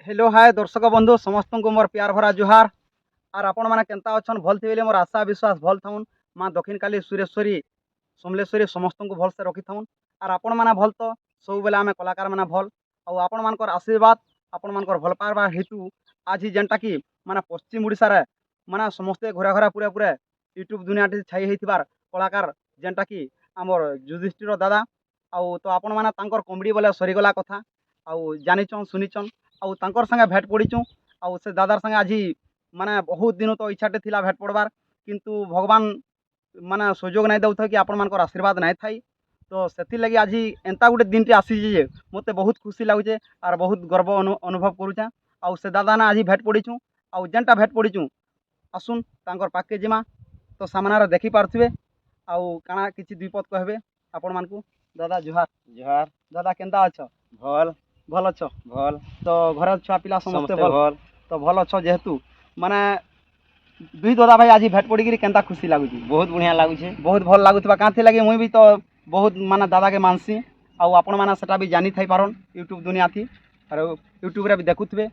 Hello hi दर्शक बंधु समस्त को मोर प्यार भरा जुहार। और आपण मैंने केंता अच्छन भल थे मोर आशा विश्वास भल थाउन। माँ दक्षिण काली सुरेश्वरी समलेश्वरी समस्त को भल से रखी थाउन। और आपण मैंने भल तो सब बेले आम कलाकार मैंने भल आउ आपण मानकर आशीर्वाद आपण मानकर भल पाइबा हेतु आज जेनटा कि माने पश्चिम ओडिशा रे माने समस्ते घरा घरा पूरा पूरा यूट्यूब दुनिया छाई होइथिबार कलाकार जेनटा कि आमर युधिष्ठिर दादा आउ तो आपण मैंने तांकर कॉमेडी बोले सरीगला कथा आउ जानिचन सुनिचन आउ तांकर संगे भेट पड़ीचु आउ से दादार संगे आज माने बहुत दिन तो इच्छाटे थिला भेट पड़बार किंतु भगवान माने सुजोग नहीं दउथ कि आपण मानकर आशीर्वाद नहीं थाई। तो से लगी आज एंता गोटे दिन टे आसी जे मते बहुत खुशी लगुचे और बहुत गर्व अनुभव करुचे। आउ से दादा ना आज भेट पड़ीचु आउ जेनटा भेट पड़ीचु आसुन तांकर पाके जिमा तो सामनार देखी पार्थिबे आउ काना किछि द्विपद कहबे आपण मानकु। दादा जुहार। जोहार। दादा केंता अछ? भल भल अछ? भल तो घर छुआ पिला समस्ते समस्ते भल? भल तो भल अछ जेहेतु माने दुई दादा भाई आज भेट पड़ी केंता खुशी लगुच? बहुत बढ़िया लागुचे। बहुत भल लगुवा क्या लगे मुई भी तो बहुत माने दादा के मानसी आउ आपण मैंने सेटा भी जानी थाई पारन यूट्यूब दुनिया थी और यूट्यूब रे भी देखुथबे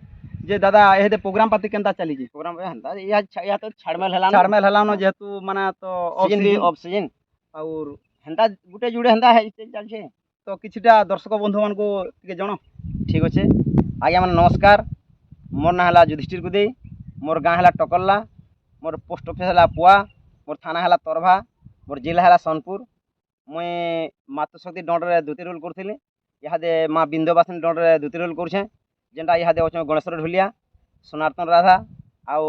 जे दादा एहे प्रोग्राम पाती केंता चली जी? प्रोग्राम हंता या तो छाड़मेल हला छाड़मेल हला न जेहेतु माने तो ऑफ सीजन और हंता गुटे जुड़े हंता है चलछे। तो किछटा दर्शक बंधु मान को टिके जण। ठीक अच्छे आज्ञा मैंने नमस्कार। मोर ना है युधिष्ठिर गुदे, मोर गाँ है टकल्ला, मोर पोस्ट ऑफिस है पुआ, मोर थाना है तरभा, मोर जिला है सोनपुर। मुई मातृशक्ति दंडे द्वितीय रोल करी इहादे माँ बिंदवासिनी दंडे द्वितीय रोल करुछे जेनटा इहादे अच्छे गणेश्वर ढुलिया, सनातन राधा आउ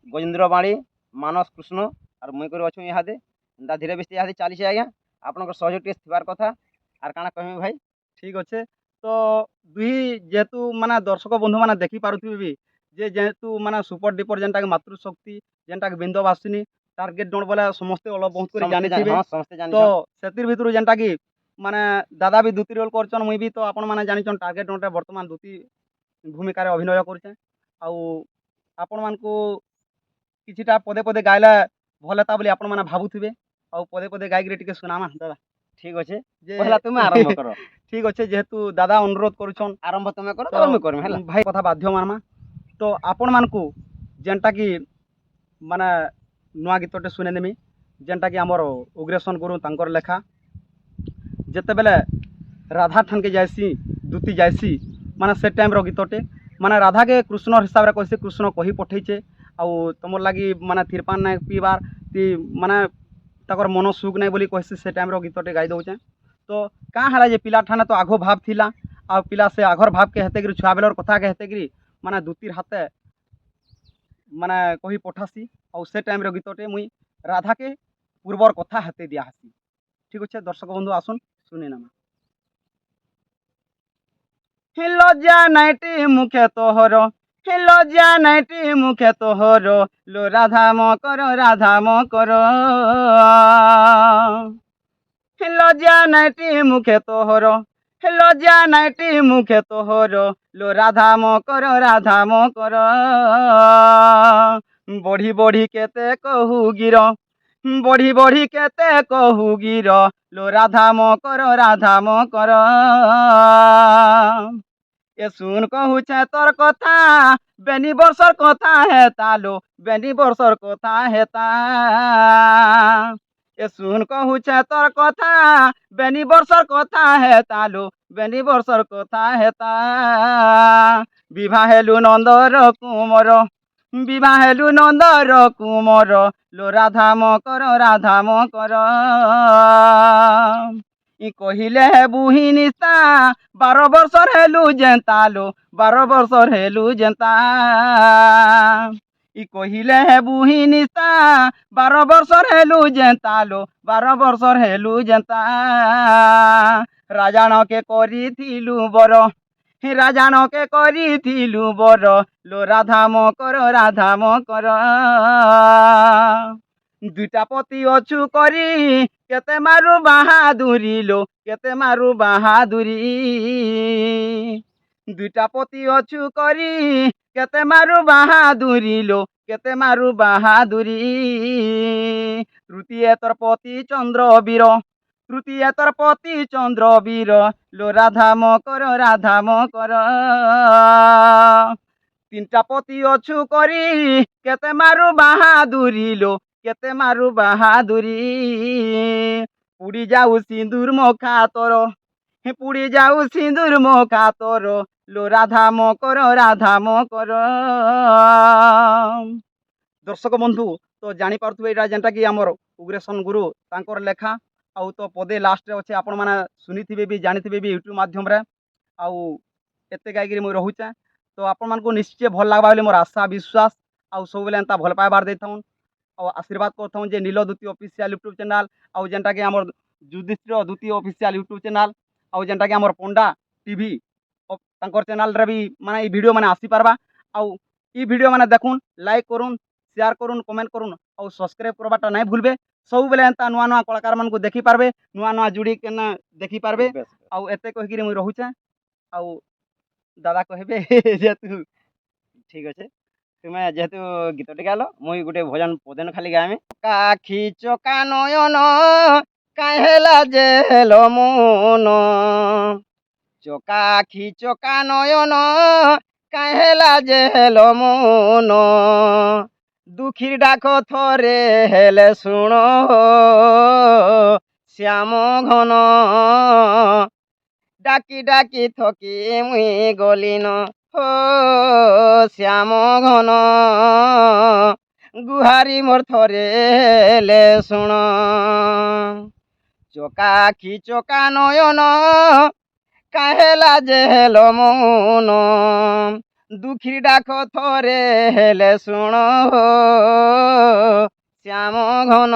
गजेन्द्र बाणी मानस कृष्ण और मुई कर अच्छे इहादे धीरे बेस इहादे चली आज्ञा आपण सहयोग टे थबार कथा आर काना कहमी भाई। ठीक अच्छे तो दुई जेहेतु माने दर्शक बंधु मैंने देखी पारुथिबे भी जे जेहेतु माने सुपर डिपर जेनटा कि मातृशक्ति जेनटा कि बिंदवासिनी टार्गेट डोंट बोले समस्ते अलग बहुत कर जानी थिबे। तो सेतिर भितरु जेनटा कि माने दादा भी दुती रोल करछन मुई भी तो आपण माने जानिछन टार्गेट डोंट वर्तमान दुती भूमिका रे अभिनय करछे आउ आपण मान को किछिटा पदे पदे गायला भल हेता बोली आपण माने भाबुथिबे आउ पदे पदे गायक रे टिके सुनामा दादा। ठीक अच्छे पहला तुम आरंभ करो। ठीक अच्छे जेहेतु दादा अनुरोध करुछन आरंभ तुम करो तो तो करम है भाई कथा बाध्य मानमा। तो आपण मानकु जेनटा कि माने नुआ गीतटे सुने नेमी जेनटा कि हमर उग्रेशन गुरु तांकर लेखा जेते बेले राधा ठान के जायसी दुती जायसी माने से टाइम रो गीतटे माने राधा के कृष्ण हिसाब रे कहसी कृष्ण कही पठेछे आउ तुमर लागी माने तिरपान ना पीबार ती माने ताकर मन सुख नहीं बोली कहसी से टाइम रो गीतटे गाई दउचे। तो क्या है जे पिला ठाने तो आगो भाव थिला आ पिला से आघर भाव के हेते गिरी छुआ बेलर कथा के हेते गिरी माने दुतीर हाथे माने कही पठासी और से टाइम रो गीतटे मुई राधा के पूर्वर कथा हेते दिया हासी। ठीक अच्छे दर्शक बंधु आसुन सुने नामा। लज्जा नाइटी मुखे तोहर लज्जा नाइटी मुखे तोहर लो राधा म कर लज्जा नाइटी मुखे तोहर लज्जा नाइटी मुखे तोहर लो राधा म कर बढ़ी बढ़ी केते कहू गिर बढ़ी बढ़ी केते कहू गिर लो राधा म कर ए सुन कहूचे तोर कथा बेनी बर्षर कथा है तालो बेनी बर्षर कथा है ता ए सुन कहूचे तोर कथा बेनी बर्षर कथा है तालो बेनी बर्षर कथा है ता विवाहेलु नंदर कुमर विवाहेलु नंदर कुमर लो राधा म कर इ कहिले बुही निस्ता 12 वर्षर हेलु जेंता लो 12 वर्षर हेलु जेंता इ कहिले बुही निस्ता 12 वर्षर हेलु जेंता लो 12 वर्षर हेलु जेंता राजाण के करी थिलु बर राजाण के करी थिलु बर लो राधा म कर दुईटा पति अछु करी केते मारू बाहादुरी लो केते मारू बाहादुरी दुईटा पति अछु करी केते मारू बाहादुरी लो केते मारू बाहादुरी तृतीय तोर पति चंद्रवीर तृतीय तोर पति चंद्रवीर लो राधा म कर তিনটা পতি অছু করি কেতে মারু বাহাদুরি লো কেতে মারু বাহাদুরি পুড়ি যাও সিঁদুর মখা তোর পুড়ি যাও সিঁদুর মখা তোর লো রাধা মকর দর্শক বন্ধু তো জাଣିପାରୁଥିବେ ଏଇଟା ଯେନ୍ଟାକି ଆମର ଉଗ୍ରେସନ ଗୁରୁ ତାଙ୍କର ଲେଖା ଆଉ ତ ପଦେ ଲାଷ୍ଟରେ ଅଛେ ଆପଣମାନେ ଶୁଣିଥିବେ ବି ଜାଣିଥିବେ ବି ୟୁଟ୍ୟୁବ୍ ମାଧ୍ୟମରେ ଆଉ ଏତେ ଗାଇକିରି ମୁଇଁ ରହୁଛେ ତ ଆପଣମାନଙ୍କୁ ନିଶ୍ଚୟ ଭଲ ଲାଗ୍ବା ବୋଲି ମୋର ଆଶା ବିଶ୍ୱାସ ଆଉ ସବୁବେଳେ ଏନ୍ତା ଭଲ ପାଇବାର ଦେଇଥାଉନ୍ ଆଉ ଆଶୀର୍ବାଦ କରିଥାଉନ୍ ଯେ ନୀଳ ଦ୍ୱିତୀୟ ଅଫିସିଆଲ ୟୁଟ୍ୟୁବ୍ ଚ୍ୟାନେଲ୍ ଆଉ ଯେନ୍ଟାକି ଆମର ଯୁଧିଷ୍ଠିର ଦ୍ୱିତୀୟ ଅଫିସିଆଲ ୟୁଟ୍ୟୁବ୍ ଚ୍ୟାନେଲ୍ ଆଉ ଯେନ୍ଟାକି ଆମର ପଣ୍ଡା ଟିଭି ତାଙ୍କର ଚ୍ୟାନେଲ୍ରେ ବି ମାନେ ଏଇ ଭିଡ଼ିଓ ମାନେ ଆସିପାରବା ଆଉ ଇ ଭିଡ଼ିଓ ମାନେ ଦେଖୁନ୍ ଲାଇକ୍ କରୁନ୍ ସେୟାର କରୁନ୍ କମେଣ୍ଟ କରୁନ୍ ଆଉ ସବସ୍କ୍ରାଇବ୍ କରବାଟା ନାଇଁ ଭୁଲବେ ସବୁବେଳେ ଏନ୍ତା ନୂଆ ନୂଆ କଳାକାରମାନଙ୍କୁ ଦେଖିପାରବେ ନୂଆ ନୂଆ ଯୁଡ଼ି କେନା ଦେଖିପାରବେ ଆଉ ଏତେ କହିକିରି ମୁଇଁ ରହୁଛେ ଆଉ ଦାଦା କହିବେ ଯେହେତୁ ঠিক আছে তুমি যেহেতু গীতটি গাইল মুই গোটে ভজন পদেন খালি গাইমি কাখি চকা নয়ন কাহেলা জেল মন চকাখি চকা নয়ন কাহেলা জেল মন দুঃখীর ডাক থরে হেলে শুণ শ্যাম ঘন ডাকি ডাকি থকি মুই গলিন ও শ্যাম ঘন গুহারি মোর থরে হেলে শুণ চকাখি চকা নয়ন কাহেলা জেল মন দুঃখী ডাক থরে হেলে শুণ শ্যাম ঘন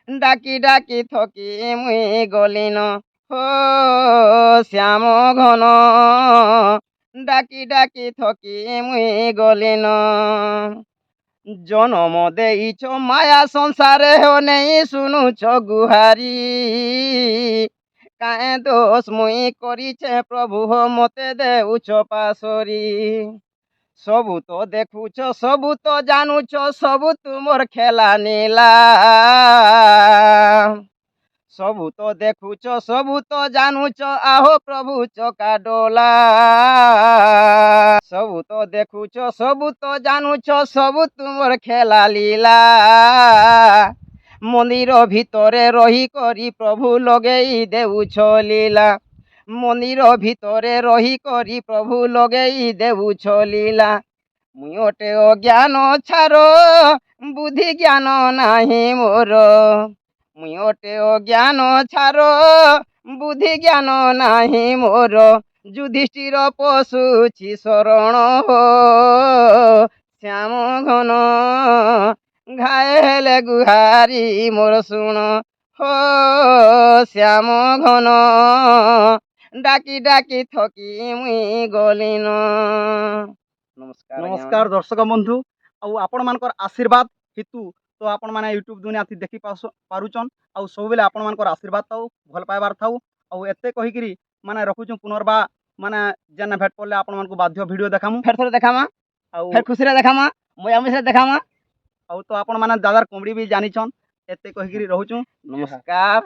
ডাকি ডাকি থকি মুই গলিন ও শ্যাম ঘন ডাকি ডাকি থকি মুই গলিন জনম দেইছ মায়া সংসারে নেই শুনুছ গুহারি কায়ে দোষ মুই করিছে প্রভু মতে দেউছ পাশরি সবু তো দেখুছ সবু তো জানুছ সবু তুমর খেলা নীলা সবু তো দেখুছ সবু তো জানুছ আহো প্রভু চকা ডোলা সবু তো দেখুছ সবু তো জানুছ সবু তুমর খেলা লীলা মন্দির ভিতরে রহি করি প্রভু লগেই দেউছ লীলা মন্দির ভিতরে রহি করি প্রভু লগেই দেউছ লীলা মুই ওটে অজ্ঞান ছাড় বুদ্ধি জ্ঞান নাহি মোর মুই ওটে অজ্ঞান ছাড় বুদ্ধি জ্ঞান নাহি মোর যুধিষ্ঠির পশুছি শরণ শ্যাম ঘন ঘায়েলে গুহারি মোর শুণ হো শ্যাম ঘন ডাকি ডাকি থকি মুই গলিন নমস্কার নমস্କାର দর্শକ ବନ୍ଧୁ ଆଉ ଆପଣମାନଙ୍କର ଆଶୀର୍ବାଦ ହେତୁ ତ ଆପଣମାନେ ୟୁଟ୍ୟୁବ୍ ଦୁନିଆଥି ଦେଖି ପାରୁଛନ୍ ଆଉ ସବୁବେଳେ ଆପଣମାନଙ୍କର ଆଶୀର୍ବାଦ ଥାଉ ଭଲ ପାଇବାର ଥାଉ ଆଉ ଏତେ କହିକିରି ମାନେ ରଖୁଛୁ ପୁନର୍ବା ମାନେ ଯେନେ ଭେଟ ପଡ଼ିଲେ ଆପଣମାନଙ୍କୁ ବାଧ୍ୟ ଭିଡ଼ିଓ ଦେખાମୁ ଫେର ଥରେ ଦେખાମା ଆଉ ଫେର ଖୁସିରେ ଦେખાମା ମଜା ମଜାରେ ଦେખાମା ଆଉ ତ ଆପଣମାନେ ଦାଦାର କମେଡ଼ି ବି ଜାଣିଛନ୍ ଏତେ କହିକିରି ରହୁଛୁ ନମସ୍କାର।